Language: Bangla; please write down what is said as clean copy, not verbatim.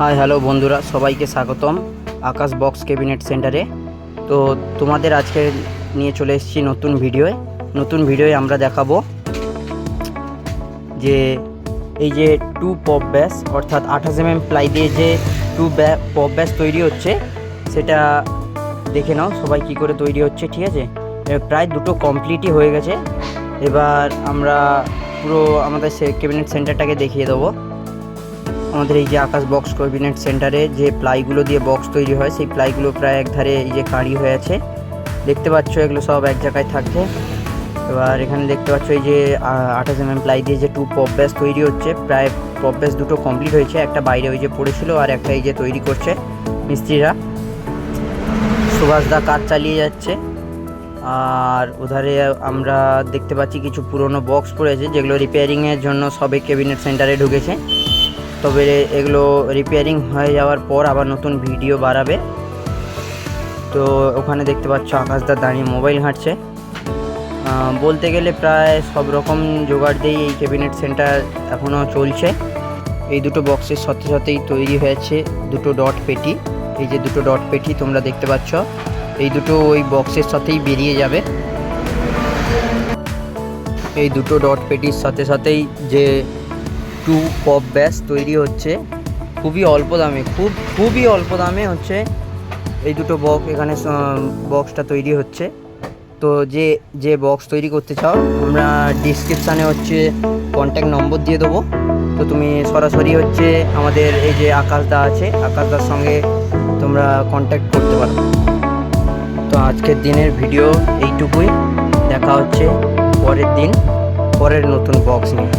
হাই হ্যালো বন্ধুরা, সবাইকে স্বাগতম আকাশ বক্স ক্যাবিনেট সেন্টারে। তো তোমাদের আজকে নিয়ে চলে এসেছি নতুন ভিডিওয়ে আমরা দেখাবো যে এই যে টু পপ ব্যাস অর্থাৎ 28 প্লাই দিয়ে যে পপ ব্যাস তৈরি হচ্ছে সেটা দেখে নাও সবাই কি করে তৈরি হচ্ছে। ঠিক আছে, প্রায় দুটো কমপ্লিটই হয়ে গেছে। এবার আমরা পুরো আমাদের ক্যাবিনেট সেন্টারটাকে দেখিয়ে দেবো। আমাদের এই যে আকাশ বক্স ক্যাবিনেট সেন্টারে যে প্লাইগুলো দিয়ে বক্স তৈরি হয় সেই প্লাইগুলো প্রায় একধারে এই যে কাঁড়ি হয়ে আছে, দেখতে পাচ্ছ এগুলো সব এক জায়গায় থাকছে। এবার এখানে দেখতে পাচ্ছ এই যে 28 প্লাই দিয়ে যে টু পপ ব্যাস তৈরি হচ্ছে, প্রায় পপ ব্যাস দুটো কমপ্লিট হয়েছে, একটা বাইরে ওই যে পড়েছিল আর একটা এই যে তৈরি করছে মিস্ত্রিরা। সুভাষদা কাজ চালিয়ে যাচ্ছে। আর ওধারে আমরা দেখতে পাচ্ছি কিছু পুরনো বক্স পড়েছে যেগুলো রিপেয়ারিংয়ের জন্য সবে ক্যাবিনেট সেন্টারে ঢুকেছে। তবে এগুলো রিপেয়ারিং হয়ে যাওয়ার পর আবার নতুন ভিডিও বাড়াবে। তো ওখানে দেখতে পাচ্ছ আকাশদা দাঁড়িয়ে মোবাইল ঘাঁটছে। বলতে গেলে প্রায় সব রকম জোগাড় দিয়েই এই ক্যাবিনেট সেন্টার এখনও চলছে। এই দুটো বক্সের সাথে সাথেই তৈরি হয়েছে দুটো ডট পেটি। এই যে দুটো ডট পেটি তোমরা দেখতে পাচ্ছ, এই দুটো ওই বক্সের সাথেই বেরিয়ে যাবে। এই দুটো ডট পেটির সাথে সাথেই যে টু পপ ব্যাস তৈরি হচ্ছে খুবই অল্প দামে, খুবই অল্প দামে হচ্ছে এই দুটো বক্স। এখানে বক্সটা তৈরি হচ্ছে। তো যে বক্স তৈরি করতে চাও আমরা ডিসক্রিপশানে হচ্ছে কন্ট্যাক্ট নম্বর দিয়ে দেবো। তো তুমি সরাসরি হচ্ছে আমাদের এই যে আকাশদা আছে, আকাশদার সঙ্গে তোমরা কন্ট্যাক্ট করতে পারো। তো আজকের দিনের ভিডিও এইটুকুই, দেখা হচ্ছে পরের দিন পরের নতুন বক্স নিয়ে।